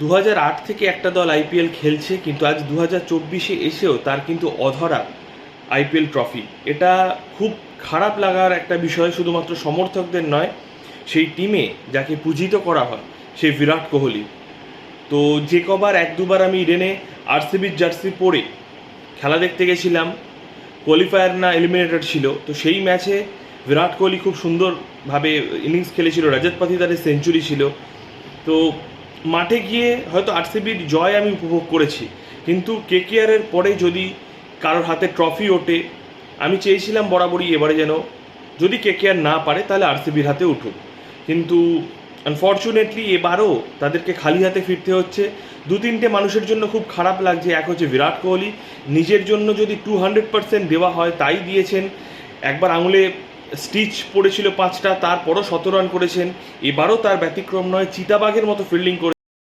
2008 থেকে একটা দল আইপিএল খেলছে, কিন্তু আজ 2024-এ এসেও তার কিন্তু অধরা আইপিএল ট্রফি। এটা খুব খারাপ লাগার একটা বিষয়, শুধুমাত্র সমর্থকদের নয়, সেই টিমে যাকে পূজিত করা হয় সেই বিরাট কোহলি। তো যে কবার এক দুবার আমি ইডেনে আরসিবির জার্সি পরে খেলা দেখতে গেছিলাম, কোয়ালিফায়ার না এলিমিনেটেড ছিল, তো সেই ম্যাচে বিরাট কোহলি খুব সুন্দরভাবে ইনিংস খেলেছিল, রজত পাতিদারের সেঞ্চুরি ছিল। তো মাঠে গিয়ে হয়তো আরসিবির জয় আমি উপভোগ করেছি, কিন্তু কেকেআরের পরে যদি কারোর হাতে ট্রফি ওঠে, আমি চেয়েছিলাম বরাবরই এবারে যেন যদি কেকেআর না পারে তাহলে আরসিবির হাতে উঠুক। কিন্তু আনফর্চুনেটলি এবারও তাদেরকে খালি হাতে ফিরতে হচ্ছে। দু তিনটে মানুষের জন্য খুব খারাপ লাগছে। এক হচ্ছে বিরাট কোহলি, নিজের জন্য যদি 200% দেওয়া হয় তাই দিয়েছেন। একবার আঙুলে স্টিচ পড়েছিল 5টা, তারপরও 17 রান করেছেন। এবারও তার ব্যতিক্রম নয়, চিতাবাঘের মতো ফিল্ডিং করে